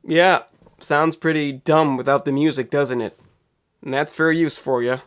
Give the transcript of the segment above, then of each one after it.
Yeah, sounds pretty dumb without the music, doesn't it? And that's fair use for you.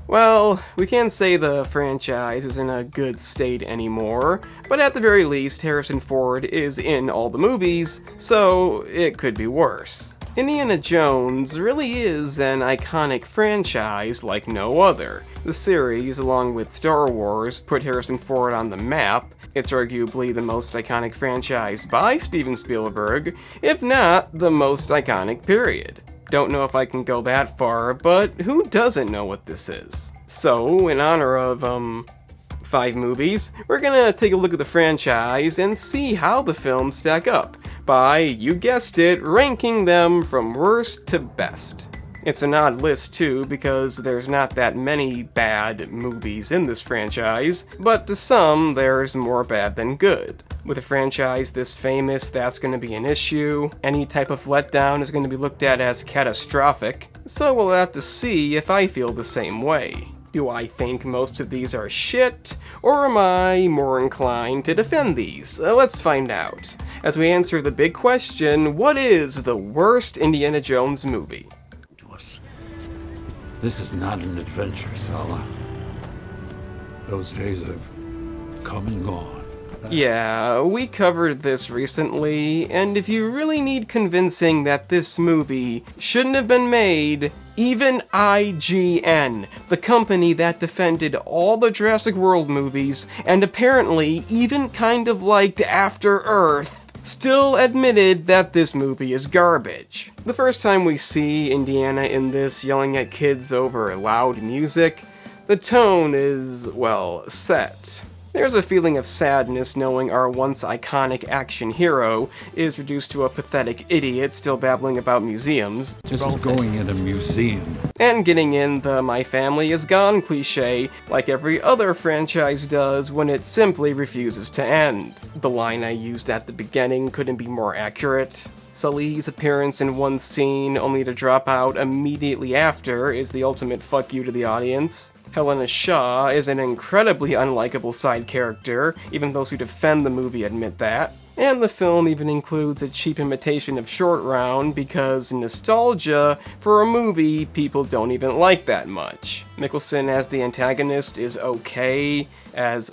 Well, we can't say the franchise is in a good state anymore, but at the very least, Harrison Ford is in all the movies, so it could be worse. Indiana Jones really is an iconic franchise like no other. The series, along with Star Wars, put Harrison Ford on the map. It's arguably the most iconic franchise by Steven Spielberg, if not the most iconic, period. Don't know if I can go that far, but who doesn't know what this is? So, in honor of, 5 movies, we're gonna take a look at the franchise and see how the films stack up by, you guessed it, ranking them from worst to best. It's an odd list too, because there's not that many bad movies in this franchise, but to some, there's more bad than good. With a franchise this famous, that's going to be an issue. Any type of letdown is going to be looked at as catastrophic, so we'll have to see if I feel the same way. Do I think most of these are shit, or am I more inclined to defend these? Let's find out. As we answer the big question, what is the worst Indiana Jones movie? This is not an adventure, Sala. Those days have come and gone. Yeah, we covered this recently, and if you really need convincing that this movie shouldn't have been made, even IGN, the company that defended all the Jurassic World movies, and apparently even kind of liked After Earth, still admitted that this movie is garbage. The first time we see Indiana in this yelling at kids over loud music, the tone is, well, set. There's a feeling of sadness knowing our once iconic action hero is reduced to a pathetic idiot still babbling about museums. This is going in a museum. And getting in the "my family is gone" cliche, like every other franchise does when it simply refuses to end. The line I used at the beginning couldn't be more accurate. Sully's appearance in one scene only to drop out immediately after is the ultimate fuck you to the audience. Helena Shaw is an incredibly unlikable side character, even those who defend the movie admit that. And the film even includes a cheap imitation of Short Round because nostalgia for a movie people don't even like that much. Mickelson as the antagonist is okay as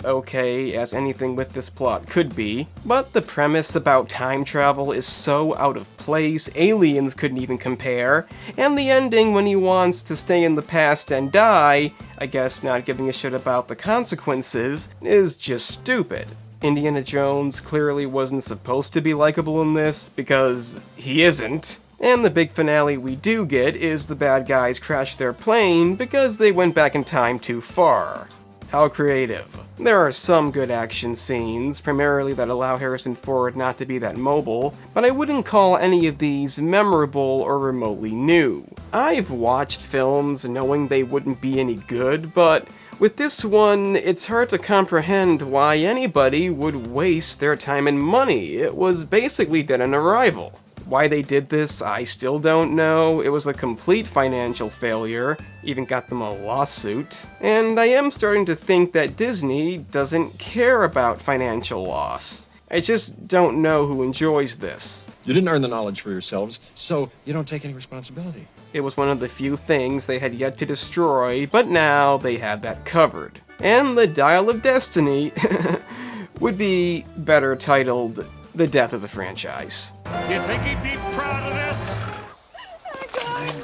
anything with this plot could be, but the premise about time travel is so out of place, Aliens couldn't even compare, and the ending when he wants to stay in the past and die, I guess not giving a shit about the consequences, is just stupid. Indiana Jones clearly wasn't supposed to be likable in this, because he isn't. And the big finale we do get is the bad guys crash their plane because they went back in time too far. How creative. There are some good action scenes, primarily that allow Harrison Ford not to be that mobile, but I wouldn't call any of these memorable or remotely new. I've watched films knowing they wouldn't be any good, but with this one, it's hard to comprehend why anybody would waste their time and money. It was basically dead on arrival. Why they did this, I still don't know. It was a complete financial failure, even got them a lawsuit. And I am starting to think that Disney doesn't care about financial loss. I just don't know who enjoys this. You didn't earn the knowledge for yourselves, so you don't take any responsibility. It was one of the few things they had yet to destroy, but now they had that covered. And the Dial of Destiny would be better titled The Death of the Franchise. You think he'd be proud of this? Oh my God.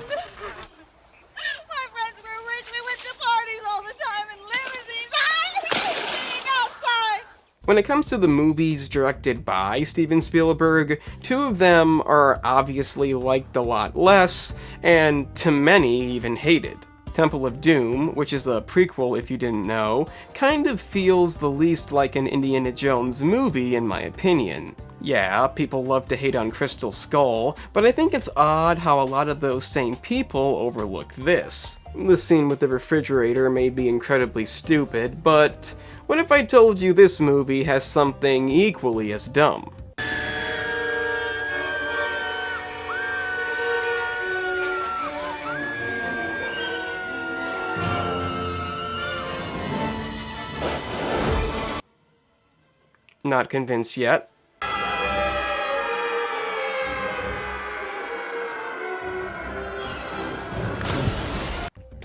My friends were rich. We went to parties all the time in limousines. I hate being outside. When it comes to the movies directed by Steven Spielberg, 2 of them are obviously liked a lot less, and to many even hated. Temple of Doom, which is a prequel if you didn't know, kind of feels the least like an Indiana Jones movie in my opinion. Yeah, people love to hate on Crystal Skull, but I think it's odd how a lot of those same people overlook this. The scene with the refrigerator may be incredibly stupid, but what if I told you this movie has something equally as dumb? Not convinced yet?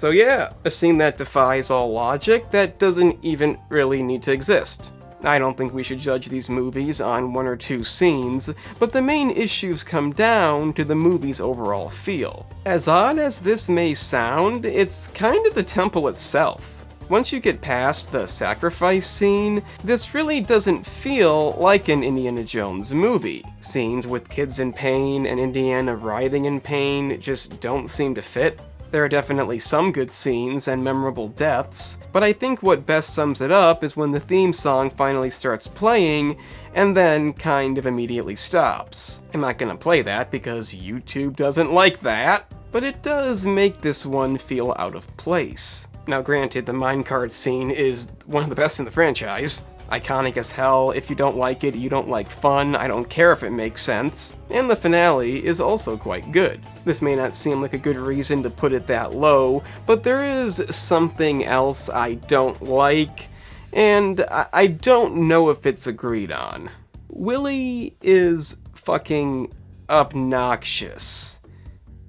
So yeah, a scene that defies all logic that doesn't even really need to exist. I don't think we should judge these movies on one or two scenes, but the main issues come down to the movie's overall feel. As odd as this may sound, it's kind of the temple itself. Once you get past the sacrifice scene, this really doesn't feel like an Indiana Jones movie. Scenes with kids in pain and Indiana writhing in pain just don't seem to fit. There are definitely some good scenes and memorable deaths, but I think what best sums it up is when the theme song finally starts playing and then kind of immediately stops. I'm not gonna play that because YouTube doesn't like that, but it does make this one feel out of place. Now granted, the minecart scene is one of the best in the franchise. Iconic as hell. If you don't like it, you don't like fun. I don't care if it makes sense. And the finale is also quite good. This may not seem like a good reason to put it that low, but there is something else I don't like, and I don't know if it's agreed on. Willie is fucking obnoxious.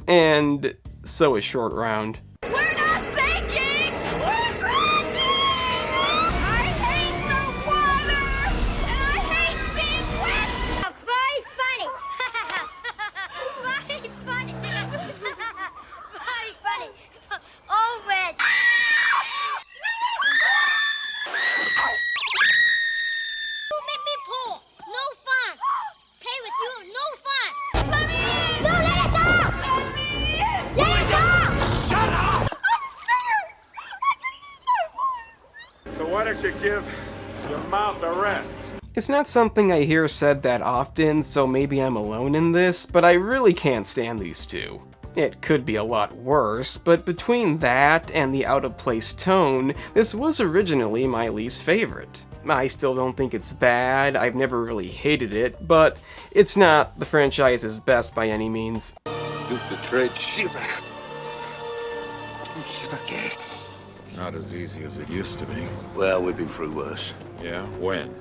And so is Short Round. We're not sinking! We're crashing! I hate the water! And I hate being wet! Very funny! Very funny! Very funny! Oh, Red! You make me pull! No fun! Play with you, no fun! Let me! No, let us out! Let me! Let us out! Shut up! I'm scared! I can use my voice! So why don't you give your mouth a rest? It's not something I hear said that often, so maybe I'm alone in this, but I really can't stand these two. It could be a lot worse, but between that and the out-of-place tone, this was originally my least favorite. I still don't think it's bad, I've never really hated it, but it's not the franchise's best by any means. You betrayed Shiva. Not as easy as it used to be. Well, we've been through worse. Yeah? When?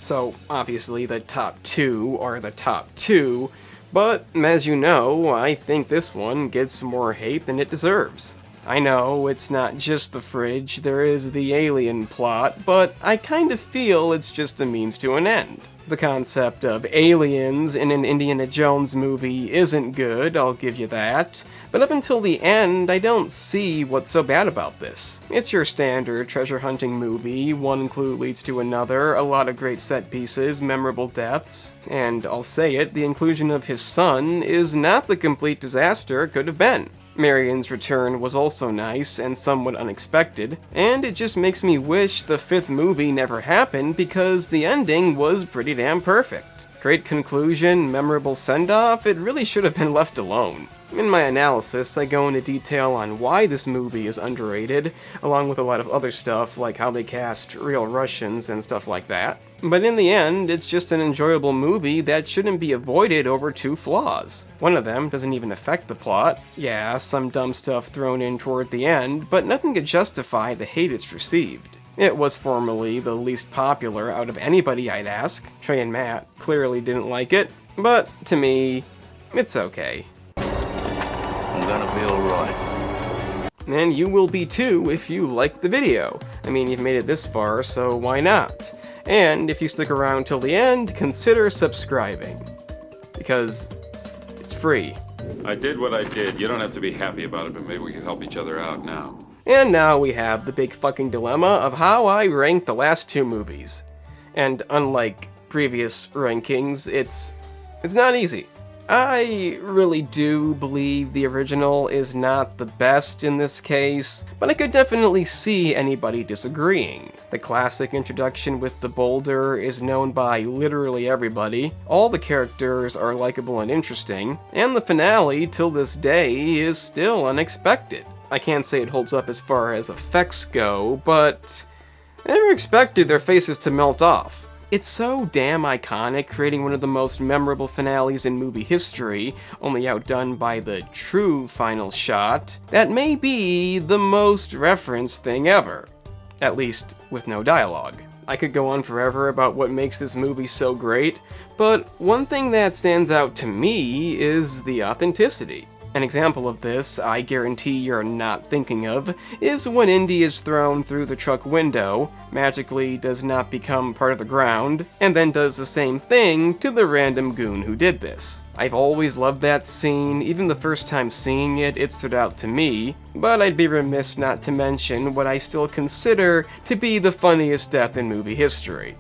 So, obviously the top two are the top two, but as you know, I think this one gets more hate than it deserves. I know it's not just the fridge, there is the alien plot, but I kind of feel it's just a means to an end. The concept of aliens in an Indiana Jones movie isn't good, I'll give you that, but up until the end, I don't see what's so bad about this. It's your standard treasure hunting movie, one clue leads to another, a lot of great set pieces, memorable deaths, and I'll say it, the inclusion of his son is not the complete disaster it could have been. Marion's return was also nice and somewhat unexpected, and it just makes me wish the fifth movie never happened because the ending was pretty damn perfect. Great conclusion, memorable send-off, it really should have been left alone. In my analysis, I go into detail on why this movie is underrated, along with a lot of other stuff like how they cast real Russians and stuff like that. But in the end, it's just an enjoyable movie that shouldn't be avoided over two flaws. One of them doesn't even affect the plot. Yeah, some dumb stuff thrown in toward the end, but nothing to justify the hate it's received. It was formerly the least popular out of anybody I'd ask. Trey and Matt clearly didn't like it, but to me, it's okay. I'm gonna be alright. And you will be too if you liked the video. I mean, you've made it this far, so why not? And if you stick around till the end, consider subscribing. Because it's free. I did what I did. You don't have to be happy about it, but maybe we can help each other out now. And now we have the big fucking dilemma of how I rank the last two movies. And unlike previous rankings, it's not easy. I really do believe the original is not the best in this case, but I could definitely see anybody disagreeing. The classic introduction with the boulder is known by literally everybody, all the characters are likable and interesting, and the finale till this day is still unexpected. I can't say it holds up as far as effects go, but I never expected their faces to melt off. It's so damn iconic, creating one of the most memorable finales in movie history, only outdone by the true final shot, that may be the most referenced thing ever. At least, with no dialogue. I could go on forever about what makes this movie so great, but one thing that stands out to me is the authenticity. An example of this, I guarantee you're not thinking of, is when Indy is thrown through the truck window, magically does not become part of the ground, and then does the same thing to the random goon who did this. I've always loved that scene, even the first time seeing it, it stood out to me, but I'd be remiss not to mention what I still consider to be the funniest death in movie history.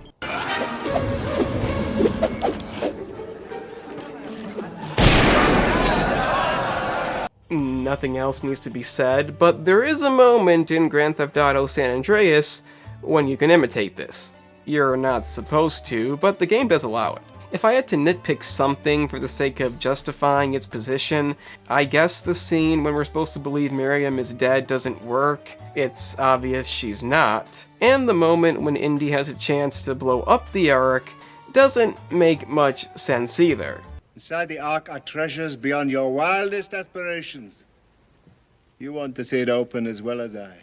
Nothing else needs to be said, but there is a moment in Grand Theft Auto San Andreas when you can imitate this. You're not supposed to, but the game does allow it. If I had to nitpick something for the sake of justifying its position, I guess the scene when we're supposed to believe Miriam is dead doesn't work. It's obvious she's not. And the moment when Indy has a chance to blow up the Ark doesn't make much sense either. Inside the Ark are treasures beyond your wildest aspirations. You want to see it open as well as I.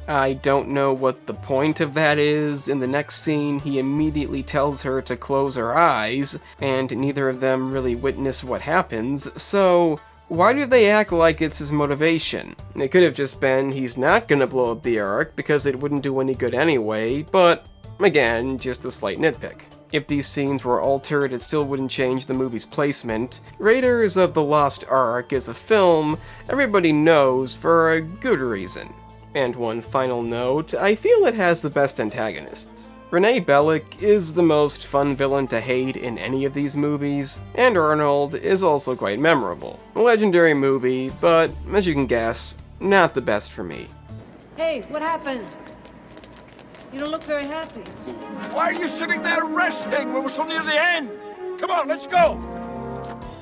I don't know what the point of that is. In the next scene, he immediately tells her to close her eyes, and neither of them really witness what happens, so why do they act like it's his motivation? It could have just been he's not gonna blow up the Ark because it wouldn't do any good anyway, but again, just a slight nitpick. If these scenes were altered, it still wouldn't change the movie's placement. Raiders of the Lost Ark is a film everybody knows for a good reason. And one final note, I feel it has the best antagonists. Renee Bellick is the most fun villain to hate in any of these movies, and Arnold is also quite memorable. A legendary movie, but as you can guess, not the best for me. Hey, what happened? You don't look very happy. Why are you sitting there resting when we're so near the end? Come on, let's go!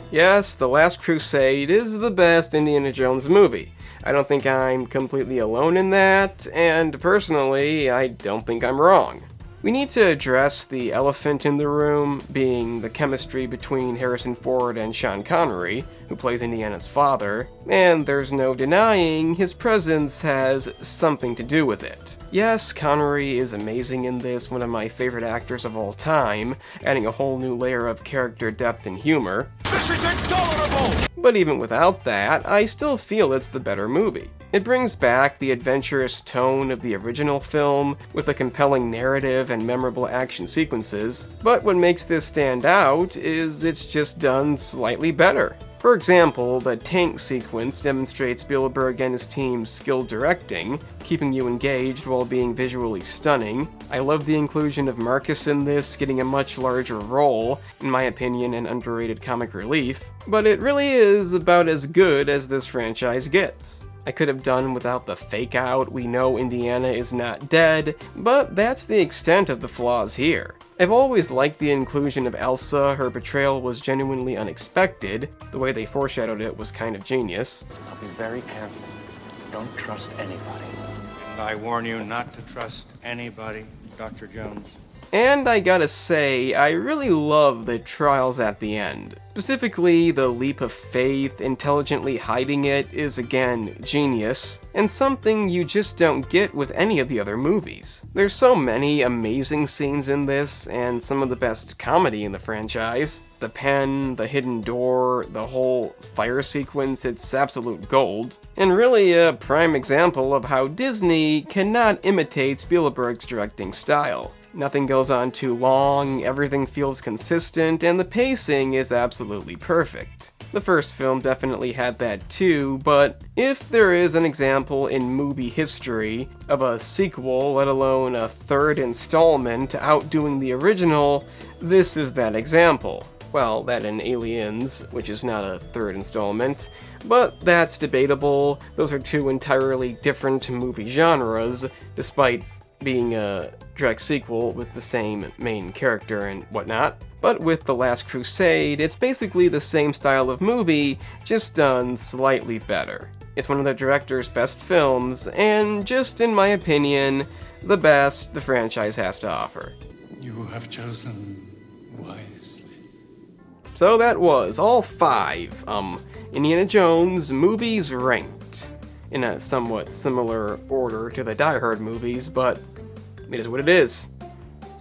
Yes, The Last Crusade is the best Indiana Jones movie. I don't think I'm completely alone in that, and personally, I don't think I'm wrong. We need to address the elephant in the room, being the chemistry between Harrison Ford and Sean Connery, who plays Indiana's father, and there's no denying his presence has something to do with it. Yes, Connery is amazing in this, one of my favorite actors of all time, adding a whole new layer of character depth and humor. This is intolerable! But even without that, I still feel it's the better movie. It brings back the adventurous tone of the original film, with a compelling narrative and memorable action sequences, but what makes this stand out is it's just done slightly better. For example, the tank sequence demonstrates Spielberg and his team's skilled directing, keeping you engaged while being visually stunning. I love the inclusion of Marcus in this, getting a much larger role, in my opinion an underrated comic relief, but it really is about as good as this franchise gets. I could have done without the fake out, we know Indiana is not dead, but that's the extent of the flaws here. I've always liked the inclusion of Elsa, her betrayal was genuinely unexpected, the way they foreshadowed it was kind of genius. I'll be very careful. Don't trust anybody. I warn you not to trust anybody, Dr. Jones. And I gotta say, I really love the trials at the end. Specifically, the leap of faith, intelligently hiding it, is again genius, and something you just don't get with any of the other movies. There's so many amazing scenes in this, and some of the best comedy in the franchise. The pen, the hidden door, the whole fire sequence, it's absolute gold. And really a prime example of how Disney cannot imitate Spielberg's directing style. Nothing goes on too long, everything feels consistent, and the pacing is absolutely perfect. The first film definitely had that too, but if there is an example in movie history of a sequel, let alone a third installment, outdoing the original, this is that example. Well, that and Aliens, which is not a third installment, but that's debatable. Those are two entirely different movie genres, despite being a direct sequel with the same main character and whatnot. But with The Last Crusade, it's basically the same style of movie, just done slightly better. It's one of the director's best films, and just in my opinion, the best the franchise has to offer. You have chosen wisely. So that was all 5 Indiana Jones movies ranked, in a somewhat similar order to the Die Hard movies, but it is what it is.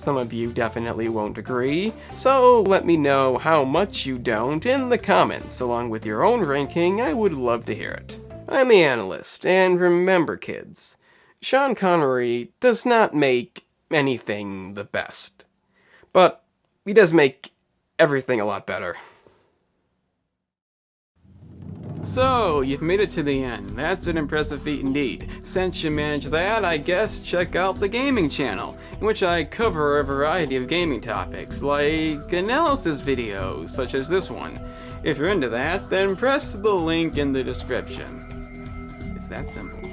Some of you definitely won't agree, so let me know how much you don't in the comments. Along with your own ranking, I would love to hear it. I'm the Analyst, and remember kids, Sean Connery does not make anything the best, but he does make everything a lot better. So, you've made it to the end. That's an impressive feat indeed. Since you managed that, I guess check out the gaming channel, in which I cover a variety of gaming topics, like analysis videos, such as this one. If you're into that, then press the link in the description. It's that simple.